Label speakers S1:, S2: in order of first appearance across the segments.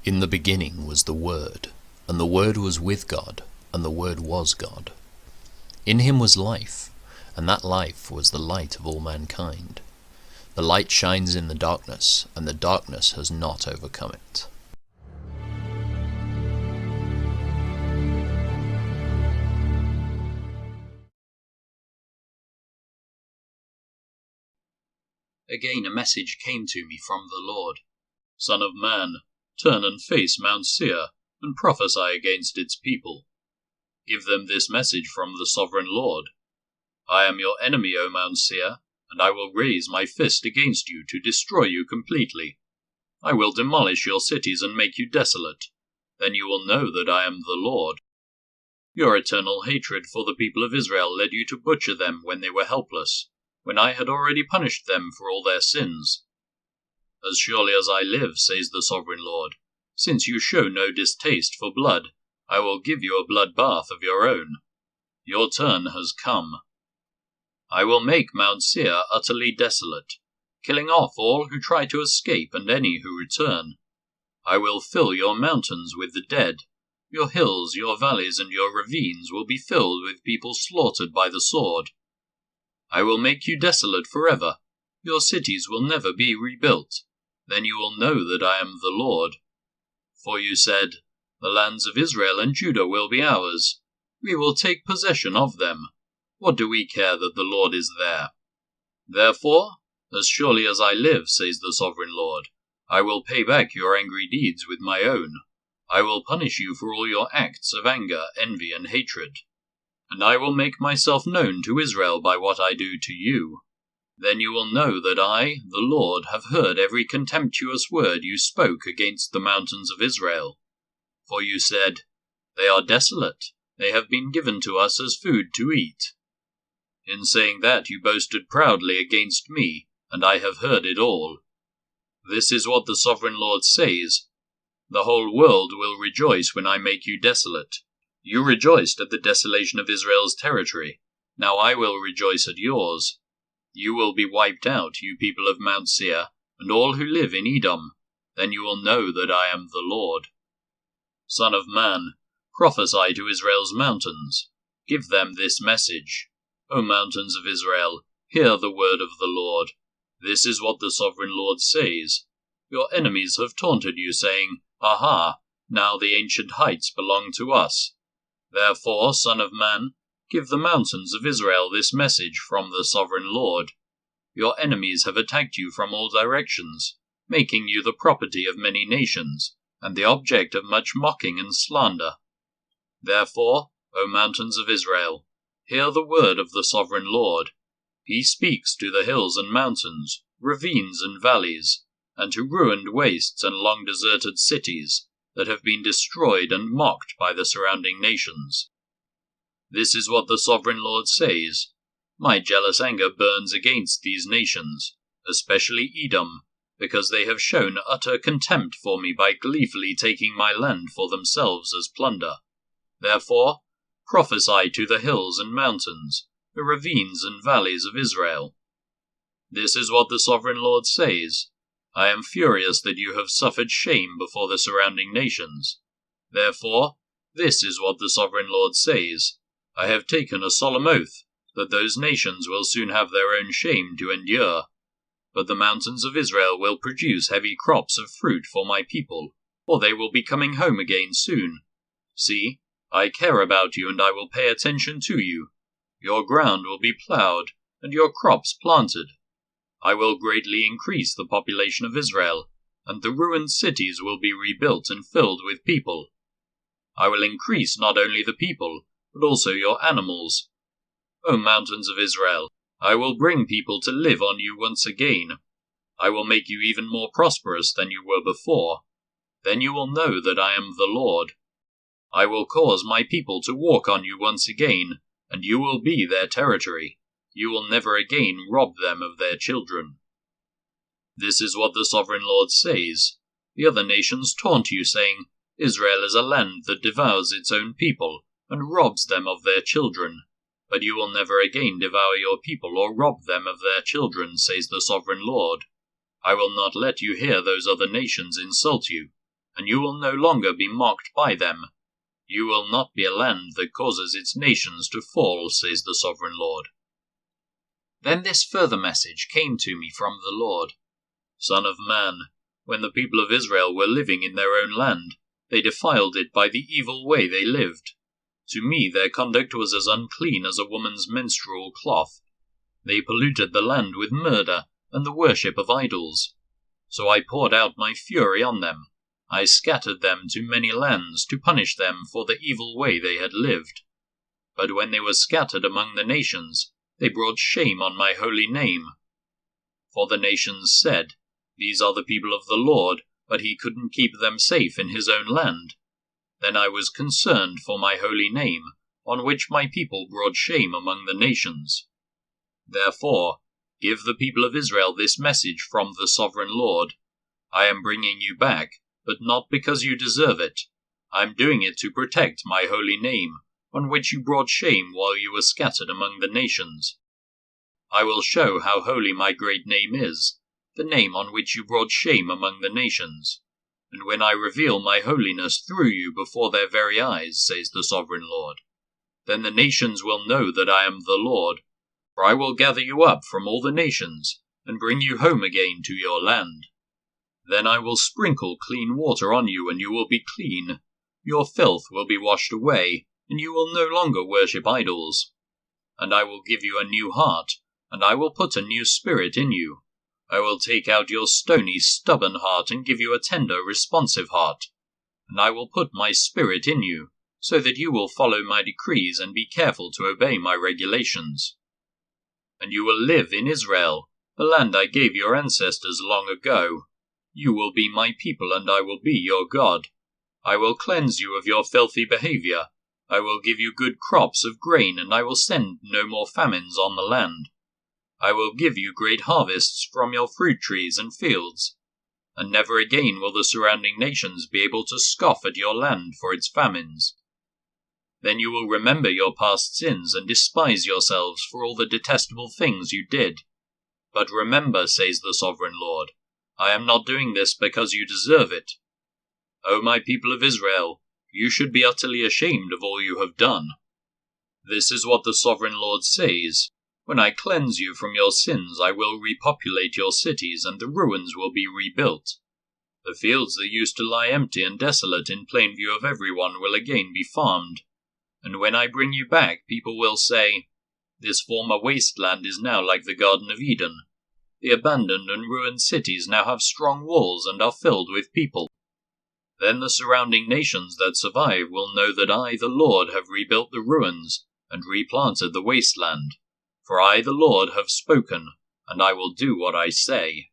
S1: In the beginning was the Word, and the Word was with God, and the Word was God. In him was life, and that life was the light of all mankind. The light shines in the darkness, and the darkness has not overcome it.
S2: Again a message came to me from the Lord. Son of man, turn and face Mount Seir, and prophesy against its people. Give them this message from the sovereign Lord. I am your enemy, O Mount Seir, and I will raise my fist against you to destroy you completely. I will demolish your cities and make you desolate. Then you will know that I am the Lord. Your eternal hatred for the people of Israel led you to butcher them when they were helpless, when I had already punished them for all their sins. As surely as I live, says the sovereign Lord, since you show no distaste for blood, I will give you a blood bath of your own. Your turn has come. I will make Mount Seir utterly desolate, killing off all who try to escape and any who return. I will fill your mountains with the dead. Your hills, your valleys, and your ravines will be filled with people slaughtered by the sword. I will make you desolate forever. Your cities will never be rebuilt. Then you will know that I am the Lord. For you said, the lands of Israel and Judah will be ours. We will take possession of them. What do we care that the Lord is there? Therefore, as surely as I live, says the sovereign Lord, I will pay back your angry deeds with my own. I will punish you for all your acts of anger, envy, and hatred. And I will make myself known to Israel by what I do to you. Then you will know that I, the Lord, have heard every contemptuous word you spoke against the mountains of Israel. For you said, they are desolate, they have been given to us as food to eat. In saying that you boasted proudly against me, and I have heard it all. This is what the sovereign Lord says. The whole world will rejoice when I make you desolate. You rejoiced at the desolation of Israel's territory. Now I will rejoice at yours. You will be wiped out, you people of Mount Seir, and all who live in Edom. Then you will know that I am the Lord. Son of man, prophesy to Israel's mountains. Give them this message. O mountains of Israel, hear the word of the Lord. This is what the sovereign Lord says. Your enemies have taunted you, saying, Aha, now the ancient heights belong to us. Therefore, son of man, give the mountains of Israel this message from the sovereign Lord. Your enemies have attacked you from all directions, making you the property of many nations, and the object of much mocking and slander. Therefore, O mountains of Israel, hear the word of the sovereign Lord. He speaks to the hills and mountains, ravines and valleys, and to ruined wastes and long-deserted cities that have been destroyed and mocked by the surrounding nations. This is what the sovereign Lord says. My jealous anger burns against these nations, especially Edom, because they have shown utter contempt for me by gleefully taking my land for themselves as plunder. Therefore, prophesy to the hills and mountains, the ravines and valleys of Israel. This is what the sovereign Lord says. I am furious that you have suffered shame before the surrounding nations. Therefore, this is what the sovereign Lord says. I have taken a solemn oath that those nations will soon have their own shame to endure. But the mountains of Israel will produce heavy crops of fruit for my people, for they will be coming home again soon. See, I care about you, and I will pay attention to you. Your ground will be plowed, and your crops planted. I will greatly increase the population of Israel, and the ruined cities will be rebuilt and filled with people. I will increase not only the people, but also your animals. O mountains of Israel, I will bring people to live on you once again. I will make you even more prosperous than you were before. Then you will know that I am the Lord. I will cause my people to walk on you once again, and you will be their territory. You will never again rob them of their children. This is what the sovereign Lord says. The other nations taunt you, saying, Israel is a land that devours its own people, and robs them of their children. But you will never again devour your people or rob them of their children, says the sovereign Lord. I will not let you hear those other nations insult you. and you will no longer be mocked by them. You will not be a land that causes its nations to fall, says the Sovereign Lord.
S3: Then this further message came to me from the Lord.
S2: Son of man, when the people of Israel were living in their own land, they defiled it by the evil way they lived. To me their conduct was as unclean as a woman's menstrual cloth. They polluted the land with murder and the worship of idols. So I poured out my fury on them. I scattered them to many lands to punish them for the evil way they had lived. But when they were scattered among the nations, they brought shame on my holy name. For the nations said, "These are the people of the Lord, but he couldn't keep them safe in his own land." Then I was concerned for my holy name, on which my people brought shame among the nations. Therefore, give the people of Israel this message from the Sovereign Lord. I am bringing you back, but not because you deserve it. I am doing it to protect my holy name, on which you brought shame while you were scattered among the nations. I will show how holy my great name is, the name on which you brought shame among the nations. And when I reveal my holiness through you before their very eyes, says the Sovereign Lord, then the nations will know that I am the Lord, for I will gather you up from all the nations, and bring you home again to your land. Then I will sprinkle clean water on you, and you will be clean. Your filth will be washed away, and you will no longer worship idols. And I will give you a new heart, and I will put a new spirit in you. I will take out your stony, stubborn heart and give you a tender, responsive heart. And I will put my spirit in you, so that you will follow my decrees and be careful to obey my regulations. And you will live in Israel, the land I gave your ancestors long ago. You will be my people, and I will be your God. I will cleanse you of your filthy behavior. I will give you good crops of grain, and I will send no more famines on the land. I will give you great harvests from your fruit trees and fields, and never again will the surrounding nations be able to scoff at your land for its famines. Then you will remember your past sins and despise yourselves for all the detestable things you did. But remember, says the Sovereign Lord, I am not doing this because you deserve it. O my people of Israel, you should be utterly ashamed of all you have done. This is what the Sovereign Lord says. When I cleanse you from your sins, I will repopulate your cities, and the ruins will be rebuilt. The fields that used to lie empty and desolate in plain view of everyone will again be farmed. And when I bring you back, people will say, "This former wasteland is now like the Garden of Eden. The abandoned and ruined cities now have strong walls and are filled with people." Then the surrounding nations that survive will know that I, the Lord, have rebuilt the ruins and replanted the wasteland. For I, the Lord, have spoken, and I will do what I say.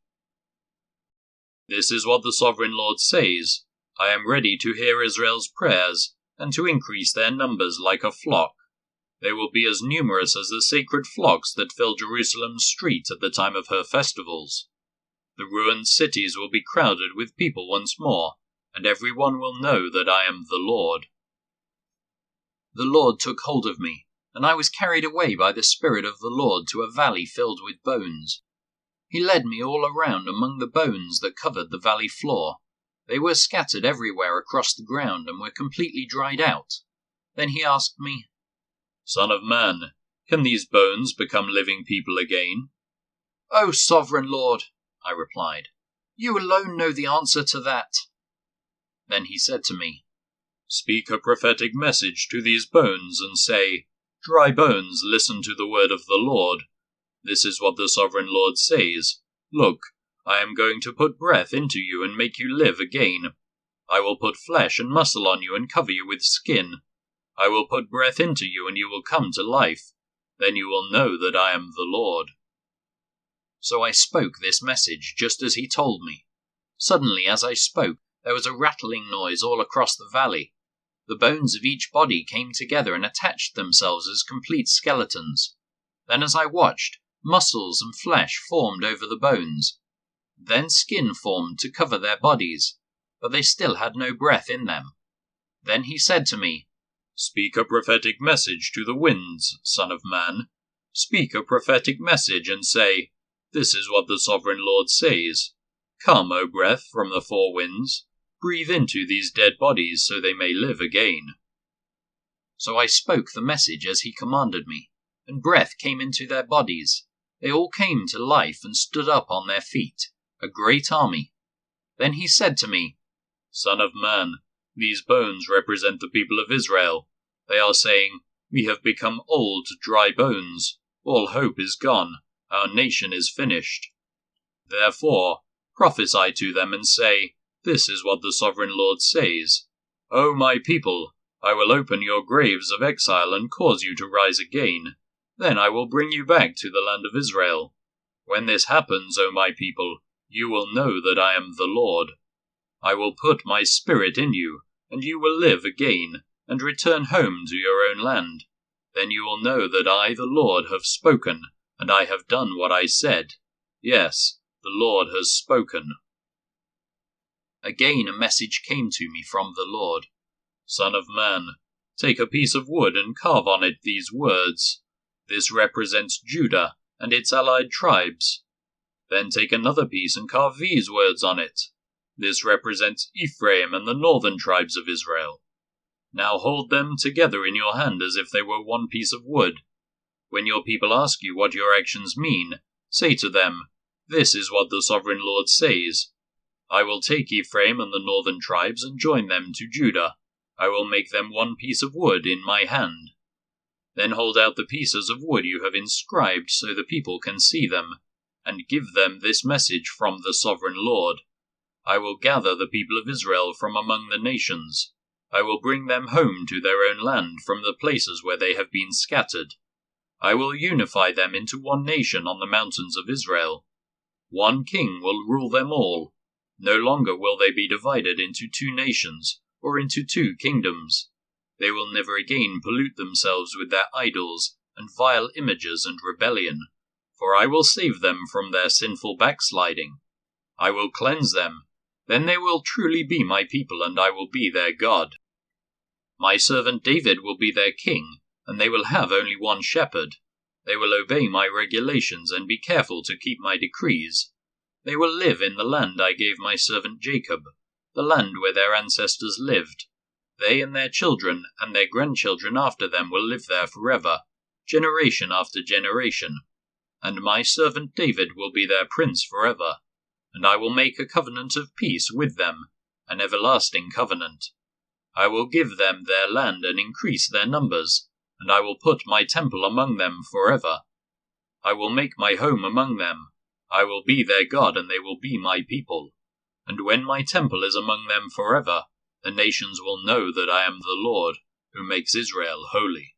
S2: This is what the Sovereign Lord says. I am ready to hear Israel's prayers, and to increase their numbers like a flock. They will be as numerous as the sacred flocks that fill Jerusalem's street at the time of her festivals. The ruined cities will be crowded with people once more, and everyone will know that I am the Lord.
S3: The Lord took hold of me, and I was carried away by the Spirit of the Lord to a valley filled with bones. He led me all around among the bones that covered the valley floor. They were scattered everywhere across the ground and were completely dried out. Then he asked me,
S2: "Son of man, can these bones become living people again?"
S3: "O Sovereign Lord," I replied, "you alone know the answer to that." Then he said to me,
S2: "Speak a prophetic message to these bones and say, 'Dry bones, listen to the word of the Lord. This is what the Sovereign Lord says. Look, I am going to put breath into you and make you live again. I will put flesh and muscle on you and cover you with skin. I will put breath into you and you will come to life. Then you will know that I am the Lord.'" So I spoke this message just as he told me. Suddenly, as I spoke, there was a rattling noise all across the valley. The bones of each body came together and attached themselves as complete skeletons. Then as I watched, muscles and flesh formed over the bones. Then skin formed to cover their bodies, but they still had no breath in them. Then he said to me, "Speak a prophetic message to the winds, Son of man. Speak a prophetic message and say, 'This is what the Sovereign Lord says. Come, O breath from the four winds. breathe into these dead bodies so they may live again."
S3: So I spoke the message as he commanded me, and breath came into their bodies. They all came to life and stood up on their feet, a great army. Then he said to me,
S2: "Son of man, these bones represent the people of Israel. They are saying, 'We have become old, dry bones. All hope is gone. Our nation is finished.' Therefore, prophesy to them and say, 'This is what the sovereign Lord says. O my people, I will open your graves of exile and cause you to rise again. Then I will bring you back to the land of Israel. When this happens, O my people, you will know that I am the Lord. I will put my spirit in you, and you will live again, and return home to your own land. Then you will know that I, the Lord, have spoken, and I have done what I said. Yes, the Lord has spoken."
S3: Again a message came to me from the Lord.
S2: "Son of man, take a piece of wood and carve on it these words. This represents Judah and its allied tribes. Then take another piece and carve these words on it. This represents Ephraim and the northern tribes of Israel. Now hold them together in your hand as if they were one piece of wood. When your people ask you what your actions mean, say to them, 'This is what the sovereign Lord says. I will take Ephraim and the northern tribes and join them to Judah. I will make them one piece of wood in my hand.' Then hold out the pieces of wood you have inscribed so the people can see them, and give them this message from the sovereign Lord. I will gather the people of Israel from among the nations. I will bring them home to their own land from the places where they have been scattered. I will unify them into one nation on the mountains of Israel. One king will rule them all. No longer will they be divided into two nations or into two kingdoms. They will never again pollute themselves with their idols and vile images and rebellion, for I will save them from their sinful backsliding. I will cleanse them. Then they will truly be my people, and I will be their God. My servant David will be their king, and they will have only one shepherd. They will obey my regulations and be careful to keep my decrees. They will live in the land I gave my servant Jacob, the land where their ancestors lived. They and their children and their grandchildren after them will live there forever, generation after generation. And my servant David will be their prince forever. And I will make a covenant of peace with them, an everlasting covenant. I will give them their land and increase their numbers, and I will put my temple among them forever. I will make my home among them. I will be their God, and they will be my people. And when my temple is among them forever, the nations will know that I am the Lord, who makes Israel holy."